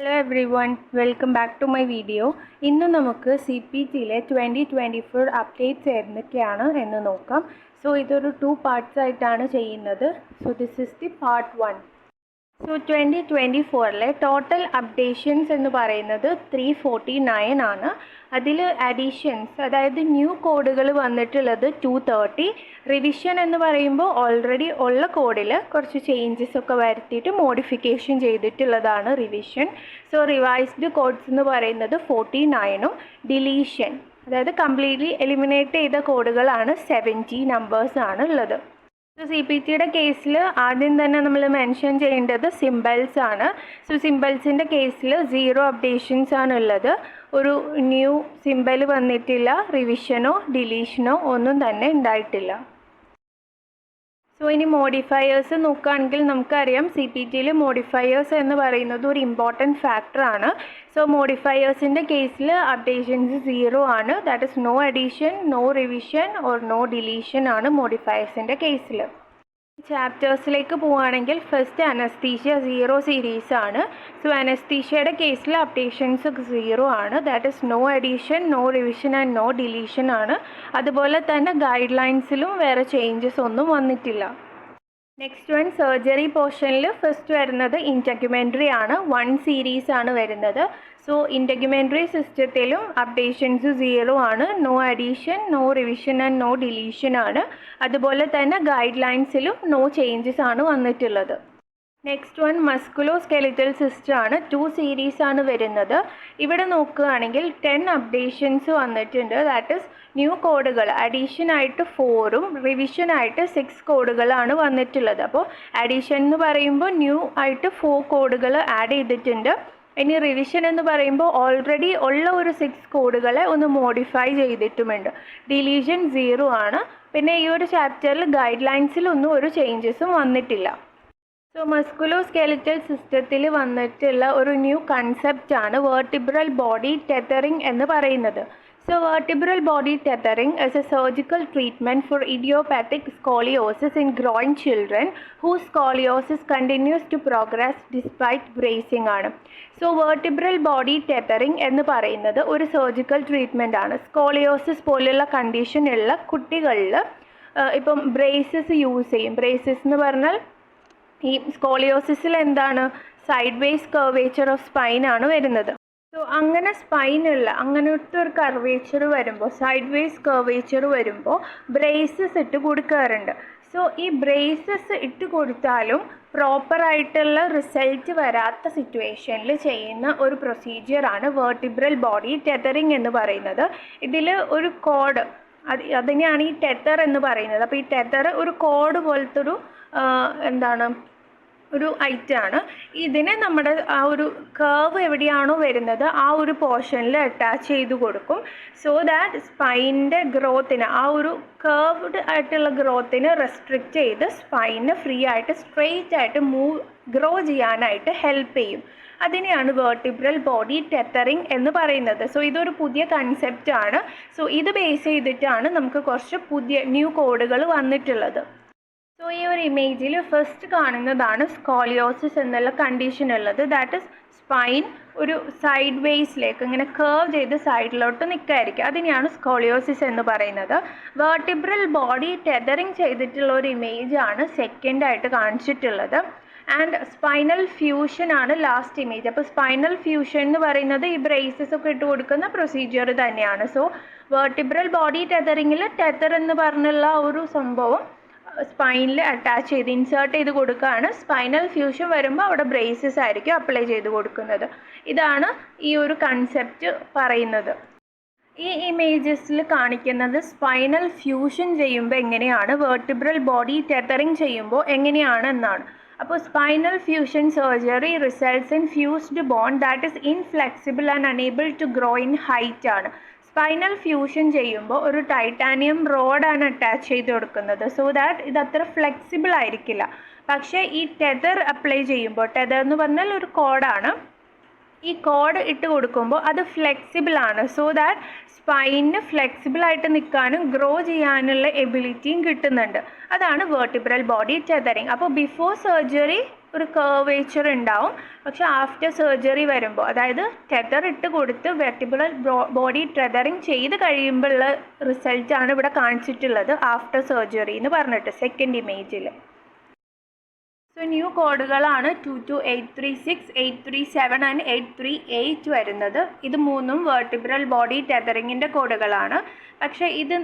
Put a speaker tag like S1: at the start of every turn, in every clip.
S1: Hello everyone, welcome back to my video. ഇന്ന് നമുക്ക് CPT-യിലെ 2024 updates എന്തൊക്കെയാണ് എന്ന് നോക്കാം. സോ ഇതൊരു 2 പാർട്സ് ആയിട്ടാണ് ചെയ്യുന്നത്. So this is the part 1. So 2024-ലെ ടോട്ടൽ അപ്ഡേഷൻസ് എന്ന് പറയുന്നത് 349 ആണ്. അതിൽ അഡീഷൻസ്, അതായത് ന്യൂ കോഡുകൾ വന്നിട്ടുള്ളത് 230. റിവിഷൻ എന്ന് പറയുമ്പോൾ ഓൾറെഡി ഉള്ള കോഡിൽ കുറച്ച് ചേഞ്ചസ് ഒക്കെ വരുത്തിയിട്ട് മോഡിഫിക്കേഷൻ ചെയ്തിട്ടുള്ളതാണ് റിവിഷൻ. സോ റിവൈസ്ഡ് കോഡ്സ് എന്ന് പറയുന്നത് 49ഉം ഡിലീഷൻ, അതായത് കംപ്ലീറ്റ്ലി എലിമിനേറ്റ് ചെയ്ത കോഡുകളാണ് 70 നമ്പേഴ്സാണ് ഉള്ളത്. സോ CPT-യുടെ കേസിൽ ആദ്യം തന്നെ നമ്മൾ മെൻഷൻ ചെയ്യേണ്ടത് സിംബൽസ് ആണ്. സോ സിംബൽസിൻ്റെ കേസിൽ 0 അപ്ഡേഷൻസ് ആണ് ഉള്ളത്. ഒരു ന്യൂ സിംബൽ വന്നിട്ടില്ല, റിവിഷനോ ഡിലീഷനോ ഒന്നും തന്നെ ഉണ്ടായിട്ടില്ല. സോ ഇനി മോഡിഫയേഴ്സ് നോക്കുകയാണെങ്കിൽ നമുക്കറിയാം CPT-യിൽ മോഡിഫയേഴ്സ് എന്ന് പറയുന്നത് ഒരു ഇമ്പോർട്ടൻറ്റ് ഫാക്ടറാണ്. സോ മോഡിഫയേഴ്സിൻ്റെ കേസിൽ അപ്ഡേഷൻസ് 0 ആണ്. That is no addition, no revision or no deletion ആണ് മോഡിഫയേഴ്സിൻ്റെ കേസിൽ. ചാപ്റ്റേഴ്സിലേക്ക് പോവുകയാണെങ്കിൽ ഫസ്റ്റ് അനസ്തീഷ്യ 0 സീരീസ് ആണ്. സോ അനസ്തീഷ്യയുടെ കേസിൽ അപ്ഡേഷൻസ് 0 ആണ്. That is no addition, no revision and no deletion ആണ്. അതുപോലെ തന്നെ ഗൈഡ് ലൈൻസിലും വേറെ ചേഞ്ചസ് ഒന്നും വന്നിട്ടില്ല. നെക്സ്റ്റ് വൺ സർജറി പോർഷനിൽ ഫസ്റ്റ് വരുന്നത് ഇൻറ്റഗ്യുമെൻ്ററി ആണ്. 1 സീരീസ് ആണ് വരുന്നത്. സോ ഇൻറ്റഗ്യുമെൻ്ററി സിസ്റ്റത്തിലും അപ്ഡേഷൻസ് 0 ആണ്. No addition, no revision and no deletion ആണ്. അതുപോലെ തന്നെ ഗൈഡ് ലൈൻസിലും നോ ചേഞ്ചസ് ആണ് വന്നിട്ടുള്ളത്. Next one musculoskeletal system ആണ്. 2 സീരീസ് ആണ് വരുന്നത്. ഇവിടെ നോക്കുകയാണെങ്കിൽ 10 അപ്ഡേഷൻസ് വന്നിട്ടുണ്ട്. ദാറ്റ് ഇസ് ന്യൂ കോഡുകൾ അഡീഷനായിട്ട് 4ഉം റിവിഷനായിട്ട് 6 കോഡുകളാണ് വന്നിട്ടുള്ളത്. അപ്പോൾ അഡീഷൻ എന്ന് പറയുമ്പോൾ ന്യൂ ആയിട്ട് 4 കോഡുകൾ ആഡ് ചെയ്തിട്ടുണ്ട്. ഇനി റിവിഷൻ എന്ന് പറയുമ്പോൾ ഓൾറെഡി ഉള്ള ഒരു 6 കോഡുകളെ ഒന്ന് മോഡിഫൈ ചെയ്തിട്ടുമുണ്ട്. ഡിലീഷൻ 0 ആണ്. പിന്നെ ഈ ഒരു ചാപ്റ്ററിൽ ഗൈഡ് ലൈൻസിലൊന്നും ഒരു ചേഞ്ചസും വന്നിട്ടില്ല. സോ മസ്കുലോ സ്കെലിറ്റൽ സിസ്റ്റത്തിൽ വന്നിട്ടുള്ള ഒരു ന്യൂ കൺസെപ്റ്റാണ് വെർട്ടിബ്രൽ ബോഡി ടെതറിംഗ് എന്ന് പറയുന്നത്. So vertebral body tethering is a surgical treatment for idiopathic scoliosis in growing children whose scoliosis continues to progress despite bracing ആണ്. സോ vertebral body tethering എന്ന് പറയുന്നത് ഒരു surgical treatment ആണ്. Scoliosis പോലുള്ള കണ്ടീഷനുള്ള കുട്ടികളിൽ ഇപ്പം ബ്രേസസ് യൂസ് ചെയ്യും. ബ്രേസസ് എന്ന് പറഞ്ഞാൽ ഈ സ്കോളിയോസിസിൽ എന്താണ് side vase curvature of spine ആണ് വരുന്നത്. സോ അങ്ങനെ സ്പൈനുള്ള അങ്ങനത്തെ ഒരു കർവേച്ചർ വരുമ്പോൾ, സൈഡ് വേസ് കർവേച്ചർ വരുമ്പോൾ ബ്രേസസ് ഇട്ട് കൊടുക്കാറുണ്ട്. സോ ഈ ബ്രേസസ് ഇട്ട് കൊടുത്താലും പ്രോപ്പറായിട്ടുള്ള റിസൾട്ട് വരാത്ത സിറ്റുവേഷനിൽ ചെയ്യുന്ന ഒരു പ്രൊസീജിയറാണ് വെർട്ടിബ്രൽ ബോഡി ടെതറിംഗ് എന്ന് പറയുന്നത്. ഇതിൽ ഒരു കോഡ്, അതിനെയാണ് ഈ ടെതർ എന്ന് പറയുന്നത്. അപ്പോൾ ഈ ടെതർ ഒരു കോഡ് പോലത്തെ ഒരു ഐറ്റമാണ്. ഇതിനെ നമ്മുടെ ആ ഒരു കർവ് എവിടെയാണോ വരുന്നത് ആ ഒരു പോർഷനിൽ അറ്റാച്ച് ചെയ്ത് കൊടുക്കും. സോ ദാറ്റ് സ്പൈനിൻ്റെ ഗ്രോത്തിന്, ആ ഒരു കർവ്ഡ് ആയിട്ടുള്ള ഗ്രോത്തിന് റെസ്ട്രിക്റ്റ് ചെയ്ത് സ്പൈന് ഫ്രീ ആയിട്ട് സ്ട്രെയിറ്റ് ആയിട്ട് ഗ്രോ ചെയ്യാനായിട്ട് ഹെൽപ്പ് ചെയ്യും. അതിനെയാണ് വെർട്ടിബ്രൽ ബോഡി ടെത്തറിംഗ് എന്ന് പറയുന്നത്. സോ ഇതൊരു പുതിയ കൺസെപ്റ്റാണ്. സോ ഇത് ബേസ് ചെയ്തിട്ടാണ് നമുക്ക് കുറച്ച് പുതിയ ന്യൂ കോഡുകൾ വന്നിട്ടുള്ളത്. സോ ഈ ഒരു ഇമേജിൽ ഫസ്റ്റ് കാണുന്നതാണ് സ്കോളിയോസിസ് എന്നുള്ള കണ്ടീഷൻ ഉള്ളത്. ദാറ്റ് ഇസ് സ്പൈൻ ഒരു സൈഡ് വേസിലേക്ക് ഇങ്ങനെ കർവ് ചെയ്ത് സൈഡിലോട്ട് നിൽക്കായിരിക്കും. അതിനെയാണ് സ്കോളിയോസിസ് എന്ന് പറയുന്നത്. വെർട്ടിബ്രൽ ബോഡി ടെതറിങ് ചെയ്തിട്ടുള്ള ഒരു ഇമേജാണ് സെക്കൻഡായിട്ട് കാണിച്ചിട്ടുള്ളത്. ആൻഡ് സ്പൈനൽ ഫ്യൂഷൻ ആണ് ലാസ്റ്റ് ഇമേജ്. അപ്പോൾ സ്പൈനൽ ഫ്യൂഷൻ എന്ന് പറയുന്നത് ഈ ബ്രേസസ് ഒക്കെ ഇട്ട് കൊടുക്കുന്ന പ്രൊസീജിയർ തന്നെയാണ്. സോ വെർട്ടിബ്രൽ ബോഡി ടെതറിങ്ങിൽ ടെതർ എന്ന് പറഞ്ഞുള്ള ഒരു സംഭവം സ്പൈനിൽ അറ്റാച്ച് ചെയ്ത് ഇൻസേർട്ട് ചെയ്ത് കൊടുക്കുകയാണ്. സ്പൈനൽ ഫ്യൂഷൻ വരുമ്പോൾ അവിടെ ബ്രേസസ് ആയിരിക്കും അപ്ലൈ ചെയ്ത് കൊടുക്കുന്നത്. ഇതാണ് ഈ ഒരു കൺസെപ്റ്റ് പറയുന്നത്. ഈ ഇമേജസിൽ കാണിക്കുന്നത് സ്പൈനൽ ഫ്യൂഷൻ ചെയ്യുമ്പോൾ എങ്ങനെയാണ്, വെർട്ടിബ്രൽ ബോഡി ടെതറിങ് ചെയ്യുമ്പോൾ എങ്ങനെയാണ് എന്നാണ്. അപ്പോൾ spinal fusion surgery results in fused bone that is inflexible and unable to grow in height ആണ്. സ്പൈനൽ ഫ്യൂഷൻ ചെയ്യുമ്പോൾ ഒരു ടൈറ്റാനിയം റോഡാണ് അറ്റാച്ച് ചെയ്ത് കൊടുക്കുന്നത്. സോ ദാറ്റ് ഇത് അത്ര ഫ്ലെക്സിബിൾ ആയിരിക്കില്ല. പക്ഷേ ഈ ടെതർ അപ്ലൈ ചെയ്യുമ്പോൾ, ടെതർ എന്ന് പറഞ്ഞാൽ ഒരു കോഡാണ്, ഈ കോഡ് ഇട്ട് കൊടുക്കുമ്പോൾ അത് ഫ്ലെക്സിബിൾ ആണ്. സോ ദാറ്റ് സ്പൈനിന് ഫ്ലെക്സിബിളായിട്ട് നിൽക്കാനും ഗ്രോ ചെയ്യാനുള്ള എബിലിറ്റിയും കിട്ടുന്നുണ്ട്. അതാണ് വെർട്ടിബ്രൽ ബോഡി ടെതറിങ്. അപ്പോൾ ബിഫോർ സർജറി ഒരു കർവേച്ചർ ഉണ്ടാവും, പക്ഷെ ആഫ്റ്റർ സർജറി വരുമ്പോൾ, അതായത് ടെതർ ഇട്ട് കൊടുത്ത് വെർട്ടിബ്രൽ ബോഡി ടെതറിങ് ചെയ്ത് കഴിയുമ്പോഴുള്ള റിസൾട്ടാണ് ഇവിടെ കാണിച്ചിട്ടുള്ളത് ആഫ്റ്റർ സർജറി എന്ന് പറഞ്ഞിട്ട് സെക്കൻഡ് ഇമേജിൽ. സോ ന്യൂ കോഡുകളാണ് 22836, 837 ആൻഡ് 838 വരുന്നത്. ഇത് മൂന്നും വെർട്ടിബ്രൽ ബോഡി ടെതറിങ്ങിൻ്റെ കോഡുകളാണ്. പക്ഷേ ഇത്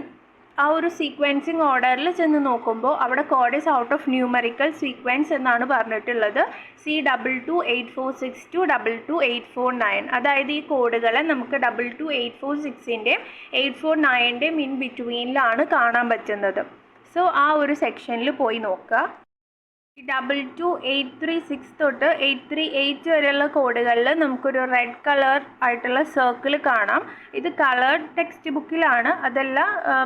S1: ആ ഒരു സീക്വൻസിങ് ഓർഡറിൽ ചെന്ന് നോക്കുമ്പോൾ അവിടെ code is out of numerical sequence എന്നാണ് പറഞ്ഞിട്ടുള്ളത്. C228462 22849. അതായത് ഈ കോഡുകളെ നമുക്ക് 22846ൻ്റെയും 849ൻ്റെയും ഇൻ ബിറ്റ്വീനിലാണ് കാണാൻ പറ്റുന്നത്. സോ ആ ഒരു സെക്ഷനിൽ പോയി നോക്കുക. 22836 തൊട്ട് 838 വരെയുള്ള കോഡുകളിൽ നമുക്കൊരു റെഡ് കളർ ആയിട്ടുള്ള സർക്കിൾ കാണാം. ഇത് കളേർഡ് ടെക്സ്റ്റ് ബുക്കിലാണ്, അതല്ല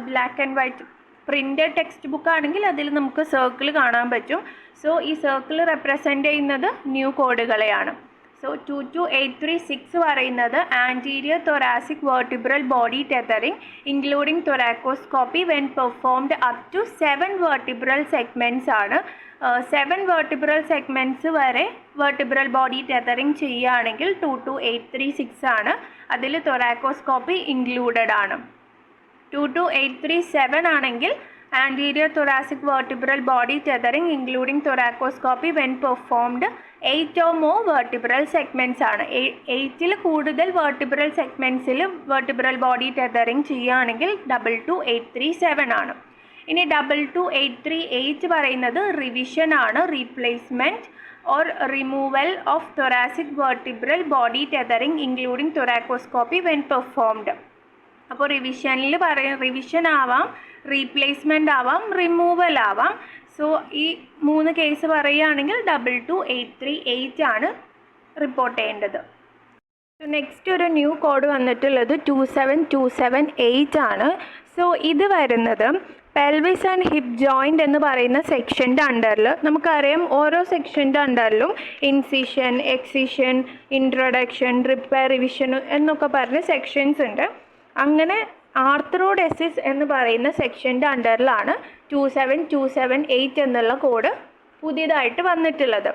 S1: black and white printed text book ആണെങ്കിൽ അതിൽ നമുക്ക് സർക്കിൾ കാണാൻ പറ്റും. സോ ഈ സർക്കിൾ റെപ്രസെൻ്റ് ചെയ്യുന്നത് ന്യൂ കോഡുകളെയാണ്. സോ 22836 പറയുന്നത് anterior thoracic vertebral body tethering including thoracoscopy when performed up to 7 vertebral segments ആണ്. 7 വെർട്ടിബ്രൽ സെഗ്മെൻറ്റ്സ് വരെ വെർട്ടിബ്രൽ ബോഡി ടെതറിങ് ചെയ്യുകയാണെങ്കിൽ 22836 ആണ്. അതിൽ തൊറാക്കോസ്കോപ്പി ഇൻക്ലൂഡഡ് ആണ്. 22837 ആണെങ്കിൽ anterior thoracic vertebral body tethering including thoracoscopy when performed 8 or more vertebral segments ആണ്. 8ൽ കൂടുതൽ വെർട്ടിബ്രൽ സെഗ്മെൻറ്റ്സിൽ വെർട്ടിബ്രൽ ബോഡി ടെതറിങ് ചെയ്യുകയാണെങ്കിൽ 22837 ആണ്. ഇനി 22838 പറയുന്നത് റിവിഷൻ ആണ്, replacement or removal of thoracic vertebral body tethering including thoracoscopy when performed. അപ്പോൾ റിവിഷൻ ആവാം, റീപ്ലേസ്മെൻ്റ് ആവാം, റിമൂവൽ ആവാം. സോ ഈ 3 കേസ് പറയുകയാണെങ്കിൽ 22838 ആണ് റിപ്പോർട്ട് ചെയ്യേണ്ടത്. നെക്സ്റ്റ് ഒരു ന്യൂ കോഡ് വന്നിട്ടുള്ളത് 27278 ആണ്. സോ ഇത് വരുന്നത് പെൽവിസ് ആൻഡ് ഹിപ്പ് ജോയിൻ്റ് എന്ന് പറയുന്ന സെക്ഷൻ്റെ അണ്ടറിൽ, നമുക്കറിയാം ഓരോ സെക്ഷൻ്റെ അണ്ടറിലും incision, excision, introduction, repair, revision എന്നൊക്കെ പറഞ്ഞ് സെക്ഷൻസ് ഉണ്ട്. അങ്ങനെ ആർത്രോഡെസിസ് എന്ന് പറയുന്ന സെക്ഷൻ്റെ അണ്ടറിലാണ് 27278 എന്നുള്ള കോഡ് പുതിയതായിട്ട് വന്നിട്ടുള്ളത്.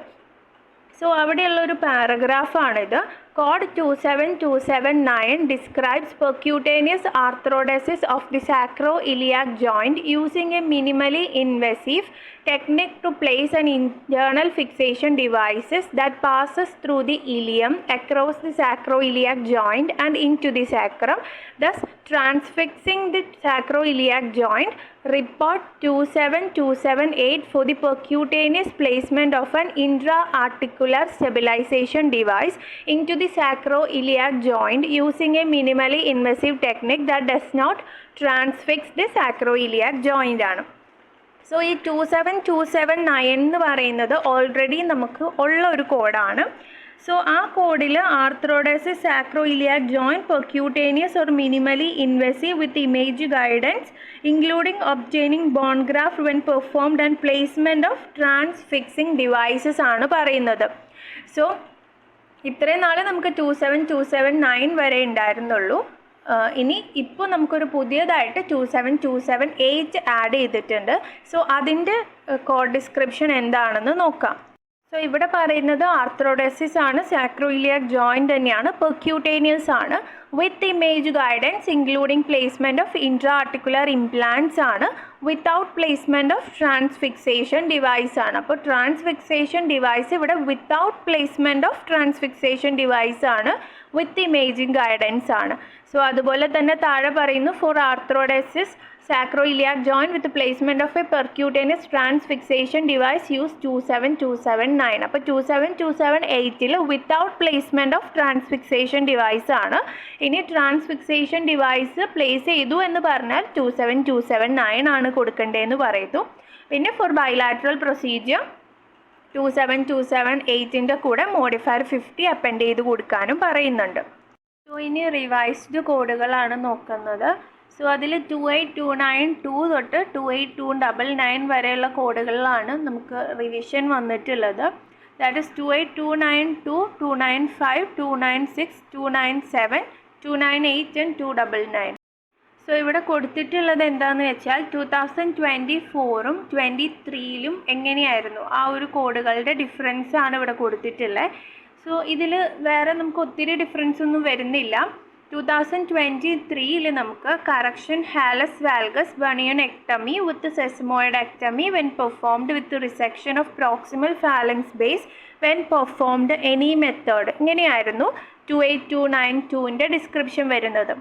S1: സോ അവിടെയുള്ളൊരു പാരഗ്രാഫാണിത്. Code 27279 describes percutaneous arthrodesis of the sacroiliac joint using a minimally invasive technique to place an internal fixation devices that passes through the ilium across the sacroiliac joint and into the sacrum, thus transfixing the sacroiliac joint. Report 27278 for the percutaneous placement of an intra-articular stabilization device into the sacroiliac joint using a minimally invasive technique that does not transfix the sacroiliac joint ആണ്. So ഈ 27279 എന്ന് പറയുന്നത് already നമുക്ക് ഉള്ള ഒരു കോഡാണ്. So ആ കോഡിൽ arthrodesis sacroiliac joint percutaneous or minimally invasive with image guidance including obtaining bone graft when performed and placement of transfixing devices ആണ് പറയുന്നത്. സോ ഇത്രയും നാൾ നമുക്ക് 27279 വരെ ഉണ്ടായിരുന്നുള്ളൂ. ഇനി ഇപ്പോൾ നമുക്കൊരു പുതിയതായിട്ട് 27278 ആഡ് ചെയ്തിട്ടുണ്ട്. സോ അതിൻ്റെ കോഡ് ഡിസ്ക്രിപ്ഷൻ എന്താണെന്ന് നോക്കാം. സോ ഇവിടെ പറയുന്നത് ആർത്രോഡെസിസ് ആണ്, സാക്രോയിലിയാക് ജോയിൻറ്റ് തന്നെയാണ്, പെർക്യൂട്ടേനിയസ് ആണ്, with image guidance including placement of intra articular implants ആണ്, without placement of transfixation device ആണ്. അപ്പോൾ ട്രാൻസ്ഫിക്സേഷൻ ഡിവൈസ് ഇവിടെ without placement of transfixation device ആണ്, വിത്ത് ഇമേജിംഗ് ഗൈഡൻസ് ആണ്. സോ അതുപോലെ തന്നെ താഴെ പറയുന്നു for arthrodesis sacroiliac joint with the placement of a percutaneous transfixation device use 27279. അപ്പോൾ 27278 without placement of transfixation device ആണ്. ഇനി ട്രാൻസ്ഫിക്സേഷൻ ഡിവൈസ് പ്ലേസ് ചെയ്തു എന്ന് പറഞ്ഞാൽ 27279 ആണ് കൊടുക്കേണ്ടതെന്ന് പറയുന്നു. പിന്നെ ഫോർ ബൈലാറ്ററൽ പ്രൊസീജിയർ 27278ൻ്റെ കൂടെ മോഡിഫയർ 50 അപ്പൻഡ് ചെയ്ത് കൊടുക്കാനും പറയുന്നുണ്ട്. സോ ഇനി റിവൈസ്ഡ് കോഡുകളാണ് നോക്കുന്നത്. സോ അതിൽ 28292 തൊട്ട് 28299 വരെയുള്ള കോഡുകളിലാണ് നമുക്ക് റിവിഷൻ വന്നിട്ടുള്ളത്. That is 28292, 295, 296, 297, 298 and 299. സോ ഇവിടെ കൊടുത്തിട്ടുള്ളത് എന്താണെന്ന് വെച്ചാൽ 2024-ഉം 2023-ലും എങ്ങനെയായിരുന്നു ആ ഒരു കോഡുകളുടെ ഡിഫറൻസ് ആണ് ഇവിടെ കൊടുത്തിട്ടുള്ളത്. സോ ഇതിൽ വേറെ നമുക്ക് ഒത്തിരി ഡിഫറൻസ് ഒന്നും വരുന്നില്ല. 2023-ൽ നമുക്ക് correction hallux valgus bunionectomy with sesamoidectomy when performed with resection of proximal phalanx base when performed any method, ഇങ്ങനെയായിരുന്നു 28292-ൻ്റെ ഡിസ്ക്രിപ്ഷൻ വരുന്നത്.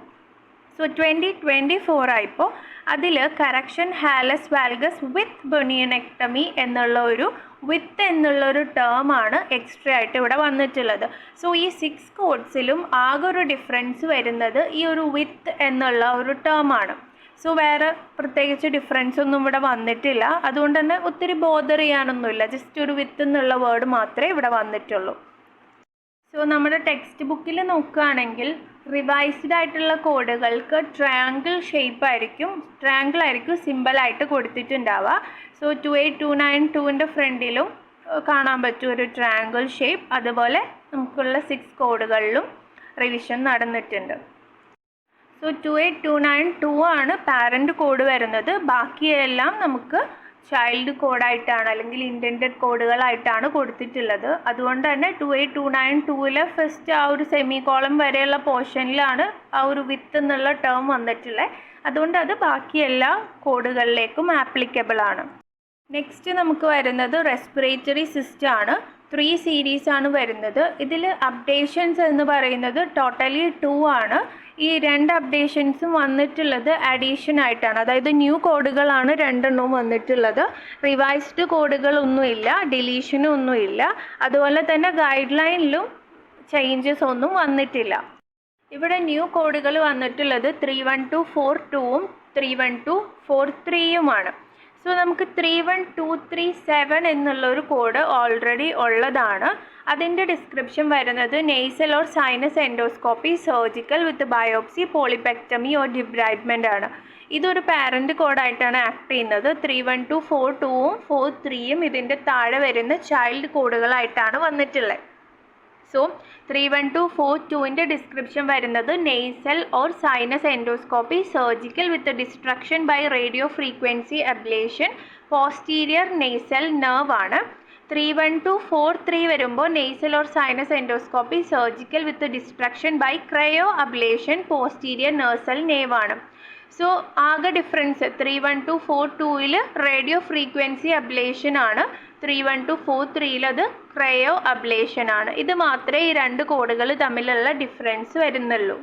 S1: സോ 2024 ആയപ്പോൾ അതിൽ correction hallux valgus with bunionectomy എന്നുള്ള ഒരു ടേമാണ് എക്സ്ട്രാ ആയിട്ട് ഇവിടെ വന്നിട്ടുള്ളത്. സോ ഈ 6 കോഡ്സിലും ആകെ ഒരു ഡിഫറൻസ് വരുന്നത് ഈ ഒരു വിത്ത് എന്നുള്ള ഒരു ടേമാണ്. സോ വേറെ പ്രത്യേകിച്ച് ഡിഫറൻസ് ഒന്നും ഇവിടെ വന്നിട്ടില്ല. അതുകൊണ്ട് തന്നെ ഒത്തിരി ബോദർ ചെയ്യാനൊന്നുമില്ല. ജസ്റ്റ് ഒരു വിത്ത് എന്നുള്ള വേർഡ് മാത്രമേ ഇവിടെ വന്നിട്ടുള്ളൂ. സോ നമ്മുടെ ടെക്സ്റ്റ് ബുക്കിൽ നോക്കുകയാണെങ്കിൽ റിവൈസ്ഡ് ആയിട്ടുള്ള കോഡുകൾക്ക് ട്രയാങ്കിൾ ആയിരിക്കും സിമ്പിളായിട്ട് കൊടുത്തിട്ടുണ്ടാവുക. സോ 28292-ൻ്റെ ഫ്രണ്ടിലും കാണാൻ പറ്റും ഒരു ട്രയാങ്കിൾ ഷേപ്പ്. അതുപോലെ നമുക്കുള്ള 6 കോഡുകളിലും റിവിഷൻ നടന്നിട്ടുണ്ട്. സോ 28292 ആണ് പാരൻറ്റ് കോഡ് വരുന്നത്. ബാക്കിയെല്ലാം നമുക്ക് ചൈൽഡ് കോഡായിട്ടാണ് അല്ലെങ്കിൽ ഇൻറ്റൻറ്റഡ് കോഡുകളായിട്ടാണ് കൊടുത്തിട്ടുള്ളത്. അതുകൊണ്ട് തന്നെ 28292-ലെ ഫസ്റ്റ് ആ ഒരു സെമി കോളം വരെയുള്ള പോർഷനിലാണ് ആ ഒരു വിത്ത് എന്നുള്ള ടേം വന്നിട്ടുള്ളത്. അതുകൊണ്ട് അത് ബാക്കി എല്ലാ കോഡുകളിലേക്കും ആപ്ലിക്കബിൾ ആണ്. നെക്സ്റ്റ് നമുക്ക് വരുന്നത് റെസ്പിറേറ്ററി സിസ്റ്റം ആണ്. 3 സീരീസ് ആണ് വരുന്നത്. ഇതിൽ അപ്ഡേഷൻസ് എന്ന് പറയുന്നത് ടോട്ടലി 2 ആണ്. ഈ 2 അപ്ഡേഷൻസും വന്നിട്ടുള്ളത് അഡീഷൻ ആയിട്ടാണ്. അതായത് ന്യൂ കോഡുകളാണ് 2 എണ്ണവും വന്നിട്ടുള്ളത്. റിവൈസ്ഡ് കോഡുകളൊന്നുമില്ല, ഡിലീഷനും ഒന്നുമില്ല. അതുപോലെ തന്നെ ഗൈഡ് ലൈനിലും ചേഞ്ചസ് ഒന്നും വന്നിട്ടില്ല. ഇവിടെ ന്യൂ കോഡുകൾ വന്നിട്ടുള്ളത് 31242-ഉം 31243-യുമാണ്. സോ നമുക്ക് 31237 എന്നുള്ളൊരു കോഡ് ഓൾറെഡി ഉള്ളതാണ്. അതിൻ്റെ ഡിസ്ക്രിപ്ഷൻ വരുന്നത് nasal or sinus endoscopy surgical with biopsy polypectomy or debridement ആണ്. ഇതൊരു പാരൻറ്റ് കോഡായിട്ടാണ് ആക്ട് ചെയ്യുന്നത്. 31242-ഉം 43-യും ഇതിൻ്റെ താഴെ വരുന്ന ചൈൽഡ് കോഡുകളായിട്ടാണ് വന്നിട്ടുള്ളത്. സോ 31242-ൻ്റെ ഡിസ്ക്രിപ്ഷൻ വരുന്നത് nasal or sinus endoscopy surgical with destruction by radio frequency ablation posterior nasal nerve ആണ്. 31243 വരുമ്പോൾ nasal or sinus endoscopy surgical with destruction by cryo ablation posterior nasal nerve ആണ്. സോ ആകെ difference 31242-ൽ radio frequency ablation ആണ്, 31243-ൽ അത് cryo ablation ആണ്. ഇത് മാത്രമേ ഈ 2 കോഡുകൾ തമ്മിലുള്ള ഡിഫറൻസ് വരുന്നുള്ളൂ.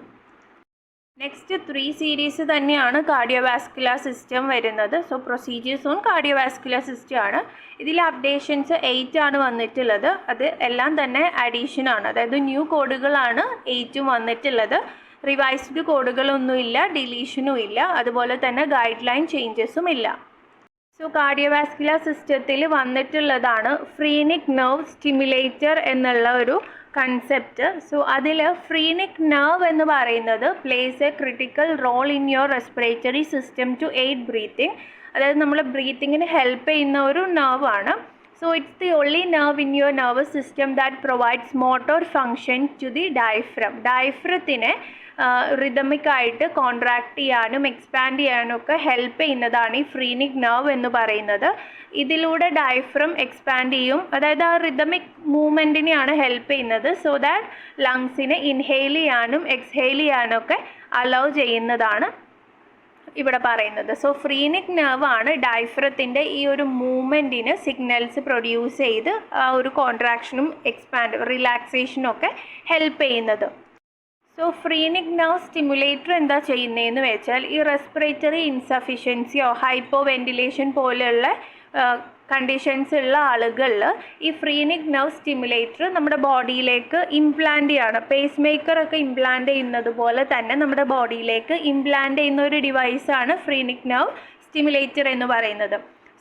S1: നെക്സ്റ്റ് 3 സീരീസ് തന്നെയാണ് കാർഡിയോവാസ്കുലർ സിസ്റ്റം വരുന്നത്. So procedures on cardiovascular system ആണ്. ഇതിൽ അപ്ഡേഷൻസ് 8 ആണ് വന്നിട്ടുള്ളത്. അത് എല്ലാം തന്നെ അഡീഷൻ ആണ്. അതായത് ന്യൂ കോഡുകളാണ് 8ഉം വന്നിട്ടുള്ളത്. റിവൈസ്ഡ് കോഡുകളൊന്നുമില്ല, ഡിലീഷനും ഇല്ല. അതുപോലെ തന്നെ ഗൈഡ് ലൈൻ ചേഞ്ചസും ഇല്ല. സോ കാർഡിയോവാസ്കുലർ സിസ്റ്റത്തിൽ വന്നിട്ടുള്ളതാണ് ഫ്രീനിക് നെർവ് സ്റ്റിമുലേറ്റർ എന്നുള്ള ഒരു കൺസെപ്റ്റ്. സോ അതിൽ ഫ്രീനിക് നെർവ് എന്ന് പറയുന്നത് plays a critical role in your respiratory system to aid breathing. അതായത് നമ്മൾ ബ്രീത്തിങ്ങിന് ഹെൽപ്പ് ചെയ്യുന്ന ഒരു നെർവാണ്. So it's the only nerve in your nervous system that provides motor function to the diaphragm. ഡയഫ്രത്തിനെ റിതമിക്കായിട്ട് കോൺട്രാക്ട് ചെയ്യാനും എക്സ്പാൻഡ് ചെയ്യാനും ഒക്കെ ഹെൽപ്പ് ചെയ്യുന്നതാണ് ഈ ഫ്രീനിക് നെർവ് എന്ന് പറയുന്നത്. ഇതിലൂടെ ഡയഫ്രം എക്സ്പാൻഡ് ചെയ്യും, അതായത് ആ റിതമിക് മൂവ്മെൻറ്റിനെയാണ് ഹെൽപ്പ് ചെയ്യുന്നത്. സോ ദാറ്റ് ലങ്സിനെ ഇൻഹെയിൽ ചെയ്യാനും എക്സ്ഹെയിൽ ചെയ്യാനും ഒക്കെ അലൗ ചെയ്യുന്നതാണ് ഇവിടെ പറയുന്നത്. സോ ഫ്രീനിക് നെർവ് ആണ് ഡയഫ്രത്തിൻ്റെ ഈ ഒരു മൂവ്മെൻറ്റിന് സിഗ്നൽസ് പ്രൊഡ്യൂസ് ചെയ്ത് ആ ഒരു കോൺട്രാക്ഷനും റിലാക്സേഷനും ഒക്കെ ഹെൽപ്പ് ചെയ്യുന്നത്. സോ ഫ്രീനിക് നെർവ് സ്റ്റിമുലേറ്റർ എന്താ ചെയ്യുന്നതെന്ന് വെച്ചാൽ ഈ റെസ്പിറേറ്ററി ഇൻസഫിഷ്യൻസിയോ ഹൈപ്പോ വെന്റിലേഷൻ പോലെയുള്ള കണ്ടീഷൻസ് ഉള്ള ആളുകളിൽ ഈ ഫ്രീനിക് നെർവ് സ്റ്റിമുലേറ്റർ നമ്മുടെ ബോഡിയിലേക്ക് ഇംപ്ലാന്റ് ചെയ്യാണ്. പേസ് മേക്കറൊക്കെ ഇംപ്ലാന്റ് ചെയ്യുന്നത് പോലെ തന്നെ നമ്മുടെ ബോഡിയിലേക്ക് ഇംപ്ലാന്റ് ചെയ്യുന്ന ഒരു ഡിവൈസാണ് ഫ്രീനിക് നെർവ് സ്റ്റിമുലേറ്റർ എന്ന് പറയുന്നത്.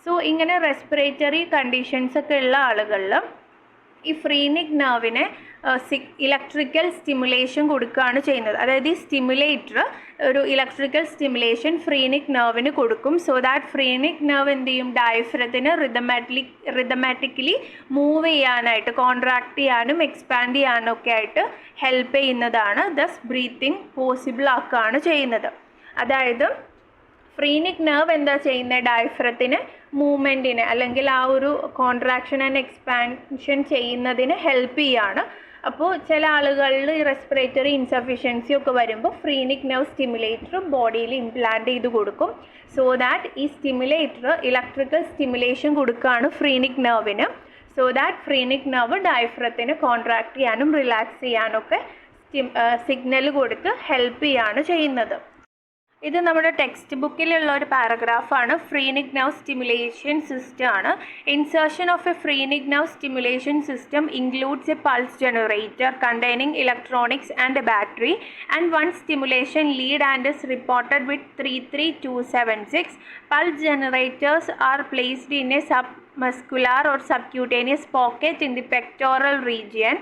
S1: സോ ഇങ്ങനെ റെസ്പിറേറ്ററി കണ്ടീഷൻസ് ഒക്കെ ഉള്ള ആളുകളിൽ ഈ ഫ്രീനിക് നെർവിനെ ഇലക്ട്രിക്കൽ സ്റ്റിമുലേഷൻ കൊടുക്കുകയാണ് ചെയ്യുന്നത്. അതായത് ഈ സ്റ്റിമുലേറ്റർ ഒരു ഇലക്ട്രിക്കൽ സ്റ്റിമുലേഷൻ ഫ്രീനിക് നെർവിന് കൊടുക്കും. സോ ദാറ്റ് ഫ്രീനിക് നെർവ് എന്ത് ചെയ്യും, ഡയഫ്രത്തിന് റിതമാറ്റിക്കലി മൂവ് ചെയ്യാനായിട്ട്, കോൺട്രാക്ട് ചെയ്യാനും എക്സ്പാൻഡ് ചെയ്യാനും ഒക്കെ ആയിട്ട് ഹെൽപ്പ് ചെയ്യുന്നതാണ്. ദസ് ബ്രീത്തിങ് പോസിബിൾ ആക്കുകയാണ് ചെയ്യുന്നത്. അതായത് ഫ്രീനിക് നെർവ് എന്താ ചെയ്യുന്നത്, ഡയഫ്രത്തിന് മൂവ്മെൻറ്റിന് അല്ലെങ്കിൽ ആ ഒരു കോൺട്രാക്ഷൻ ആൻഡ് എക്സ്പാൻഷൻ ചെയ്യുന്നതിന് ഹെൽപ്പ് ചെയ്യാണ്. അപ്പോൾ ചില ആളുകളിൽ റെസ്പിറേറ്ററി ഇൻസഫിഷ്യൻസി ഒക്കെ വരുമ്പോൾ ഫ്രീനിക് നെർവ് സ്റ്റിമുലേറ്റർ ബോഡിയിൽ ഇംപ്ലാന്റ് ചെയ്ത് കൊടുക്കും. സോ ദാറ്റ് ഈ സ്റ്റിമുലേറ്റർ ഇലക്ട്രിക്കൽ സ്റ്റിമുലേഷൻ കൊടുക്കുകയാണ് ഫ്രീനിക് നെർവിന്. സോ ദാറ്റ് ഫ്രീനിക് നെർവ് ഡയഫ്രത്തിന് കോൺട്രാക്ട് ചെയ്യാനും റിലാക്സ് ചെയ്യാനൊക്കെ സിഗ്നൽ കൊടുത്ത് ഹെൽപ്പ് ചെയ്യാണ് ചെയ്യുന്നത്. ഇത് നമ്മുടെ ടെക്സ്റ്റ് ബുക്കിലുള്ള ഒരു പാരഗ്രാഫാണ്. ഫ്രീനിക് നെർവ് സ്റ്റിമുലേഷൻ സിസ്റ്റം ആണ്. Insertion of a phrenic nerve stimulation system includes a pulse generator containing electronics and A battery and one stimulation lead and is reported with 33276. Pulse generators are placed in a submuscular or subcutaneous pocket in the pectoral region.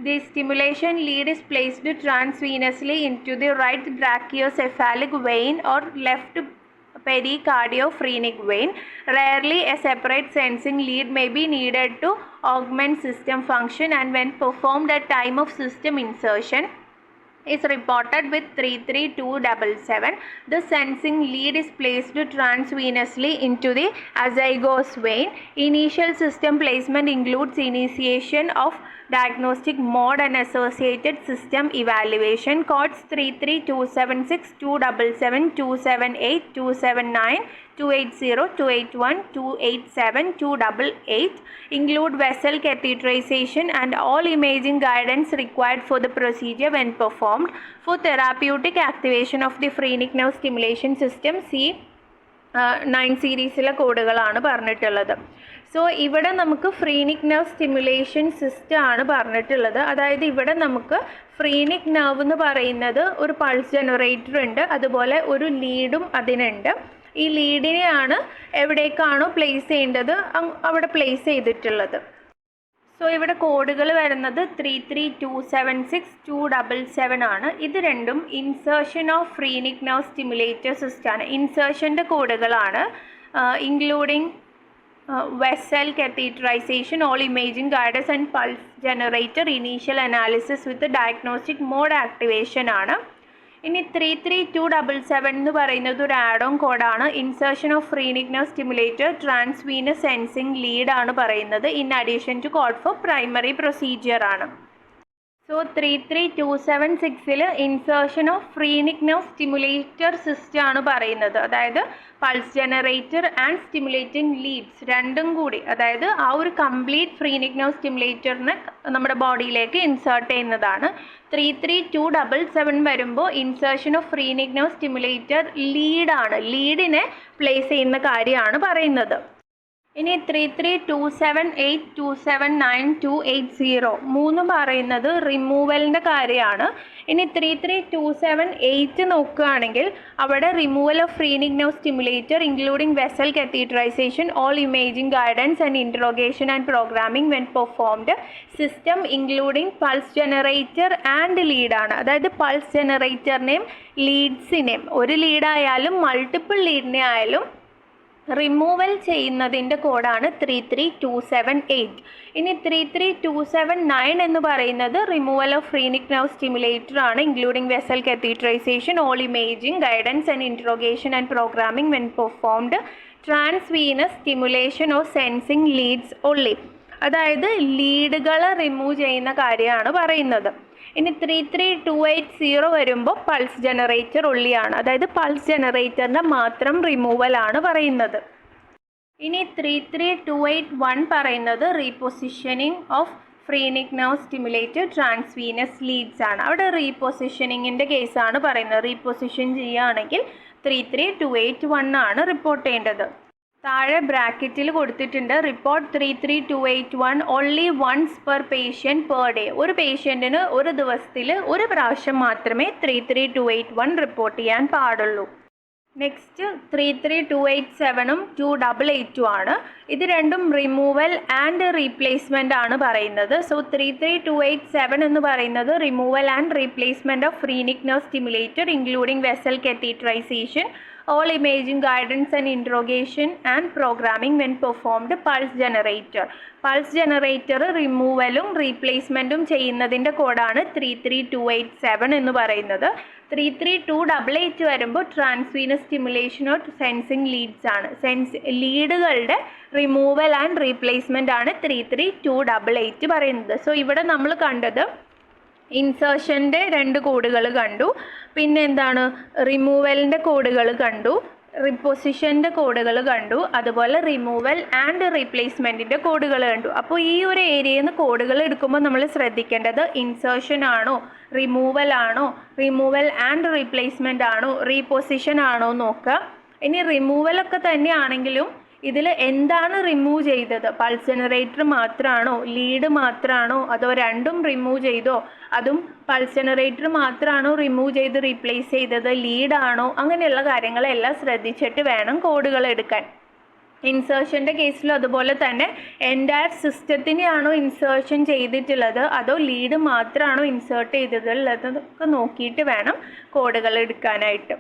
S1: The stimulation lead is placed transvenously into the right brachiocephalic vein or left pericardiophrenik vein. Rarely a separate sensing lead may be needed to augment system function, and when performed at time of system insertion is reported with 33277. The sensing lead is placed transvenously into the azygos vein. Initial system placement includes initiation of diagnostic mode and associated system evaluation. Codes 33276, 277, 278, 279, 280, 281, 287, 288 include vessel catheterization and all imaging guidance required for the procedure when performed. For therapeutic activation of the phrenic nerve stimulation system, see 9 സീരീസിലെ കോഡുകളാണ് പറഞ്ഞിട്ടുള്ളത്. So ഇവിടെ നമുക്ക് ഫ്രീനിക് nerve stimulation system ആണ് പറഞ്ഞിട്ടുള്ളത്. അതായത് ഇവിടെ നമുക്ക് ഫ്രീനിക് nerve എന്ന് പറയുന്നത് ഒരു പൾസ് ജനറേറ്റർ ഉണ്ട്, അതുപോലെ ഒരു ലീഡും അതിനുണ്ട്. ഈ ലീഡിനെയാണ് എവിടേക്കാണോ പ്ലേസ് ചെയ്യേണ്ടത് അവിടെ പ്ലേസ് ചെയ്തിട്ടുള്ളത്. സോ ഇവിടെ കോഡുകൾ വരുന്നത് 33276, 277 ആണ്. ഇത് രണ്ടും insertion of phrenic nerve stimulator system ആണ്. ഇൻസേർഷൻ്റെ കോഡുകളാണ് including vessel catheterization, all imaging guidance and pulse generator, initial analysis with the diagnostic mode activation ആണ്. ഇനി 33277 എന്ന് പറയുന്നത് ഒരു ആഡ് ഓൺ കോഡാണ്. Insertion of phrenic nerve stimulator transvenous sensing lead ആണ് പറയുന്നത്. In addition to code for primary procedure ആണ്. So 33276 insertion of phrenic nerve stimulator system ആണ് പറയുന്നത്. അതായത് pulse generator and stimulating leads രണ്ടും കൂടി, അതായത് ആ ഒരു കംപ്ലീറ്റ് ഫ്രീനിക് നെർവ് സ്റ്റിമുലേറ്ററിനെ നമ്മുടെ ബോഡിയിലേക്ക് ഇൻസേർട്ട് ചെയ്യുന്നതാണ്. 33277 വരുമ്പോൾ insertion of phrenic nerve stimulator ലീഡാണ്, ലീഡിനെ പ്ലേസ് ചെയ്യുന്ന കാര്യമാണ് പറയുന്നത്. ഇനി 33278, 279, 280 മൂന്നും പറയുന്നത് റിമൂവലിൻ്റെ കാര്യമാണ്. ഇനി 33278 നോക്കുകയാണെങ്കിൽ അവിടെ removal of phrenic nerve stimulator including vessel catheterization, all imaging guidance and interrogation and programming when performed, system including pulse generator and ലീഡാണ്. അതായത് പൾസ് ജനറേറ്ററിനെയും ലീഡ്സിനെയും, ഒരു ലീഡായാലും മൾട്ടിപ്പിൾ ലീഡിനെ ആയാലും റിമൂവൽ ചെയ്യുന്നതിൻ്റെ കോഡാണ് 33278. ഇനി 33279 എന്ന് പറയുന്നത് removal of phrenic nerve stimulator ആണ്, including vessel catheterization, all imaging guidance and interrogation and programming when performed, transvenous stimulation of sensing leads only. അതായത് ലീഡുകൾ റിമൂവ് ചെയ്യുന്ന കാര്യമാണ് പറയുന്നത്. ഇനി 33280 വരുമ്പോൾ പൾസ് ജനറേറ്റർ ഉള്ളിയാണ്, അതായത് പൾസ് ജനറേറ്ററിൻ്റെ മാത്രം റിമൂവലാണ് പറയുന്നത്. ഇനി 33281 പറയുന്നത് repositioning of phrenic nerve stimulator transvenous leads ആണ്. അവിടെ റീപൊസിഷനിങ്ങിൻ്റെ കേസാണ് പറയുന്നത്. റീപൊസിഷൻ ചെയ്യുകയാണെങ്കിൽ 33281 ആണ് റിപ്പോർട്ട് ചെയ്യേണ്ടത്. താഴെ ബ്രാക്കറ്റിൽ കൊടുത്തിട്ടുണ്ട് report 33281 only once per patient per day. ഒരു പേഷ്യൻറ്റിന് ഒരു ദിവസത്തിൽ ഒരു പ്രാവശ്യം മാത്രമേ 33281 റിപ്പോർട്ട് ചെയ്യാൻ പാടുള്ളൂ. നെക്സ്റ്റ് 33287ഉം 2882 ആണ്. ഇത് രണ്ടും റിമൂവൽ ആൻഡ് റീപ്ലേസ്മെൻ്റ് ആണ് പറയുന്നത്. സോ 33287 എന്ന് പറയുന്നത് removal and replacement of phrenic nerve stimulator including vessel catheterization, all imaging guidance and interrogation and programming when performed. Pulse generator റിമൂവലും റീപ്ലേസ്മെൻറ്റും ചെയ്യുന്നതിൻ്റെ കോഡാണ് 33287 എന്ന് പറയുന്നത്. 33288 വരുമ്പോൾ transvenous stimulation or sensing leads ആണ്. ലീഡുകളുടെ റിമൂവൽ ആൻഡ് റീപ്ലേസ്മെൻ്റ് ആണ് 33288 പറയുന്നത്. സോ ഇവിടെ നമ്മൾ കണ്ടത് ഇൻസേർഷൻ്റെ 2 കോഡുകൾ കണ്ടു, പിന്നെ എന്താണ് റിമൂവലിൻ്റെ കോഡുകൾ കണ്ടു, റിപ്പൊസിഷൻ്റെ കോഡുകൾ കണ്ടു, അതുപോലെ റിമൂവൽ ആൻഡ് റീപ്ലേസ്മെൻറ്റിൻ്റെ കോഡുകൾ കണ്ടു. അപ്പോൾ ഈ ഒരു ഏരിയയിൽ നിന്ന് കോഡുകൾ എടുക്കുമ്പോൾ നമ്മൾ ശ്രദ്ധിക്കേണ്ടത് ഇൻസേർഷൻ ആണോ, റിമൂവൽ ആണോ, റിമൂവൽ ആൻഡ് റീപ്ലേസ്മെൻ്റ് ആണോ, റീപൊസിഷൻ ആണോ നോക്കുക. ഇനി റിമൂവലൊക്കെ തന്നെയാണെങ്കിലും ഇതിൽ എന്താണ് റിമൂവ് ചെയ്തത്, പൾസ് ജനറേറ്റർ മാത്രമാണോ, ലീഡ് മാത്രമാണോ, അതോ രണ്ടും റിമൂവ് ചെയ്തോ, അതും പൾസ് ജനറേറ്റർ മാത്രമാണോ റിമൂവ് ചെയ്ത് റീപ്ലേസ് ചെയ്തത്, ലീഡാണോ, അങ്ങനെയുള്ള കാര്യങ്ങളെല്ലാം ശ്രദ്ധിച്ചിട്ട് വേണം കോഡുകൾ എടുക്കാൻ. ഇൻസേർഷൻ്റെ കേസിലും അതുപോലെ തന്നെ എൻറ്റയർ സിസ്റ്റത്തിനെയാണോ ഇൻസേർഷൻ ചെയ്തിട്ടുള്ളത് അതോ ലീഡ് മാത്രമാണോ ഇൻസേർട്ട് ചെയ്തിട്ടുള്ളതൊക്കെ നോക്കിയിട്ട് വേണം കോഡുകൾ എടുക്കാനായിട്ട്.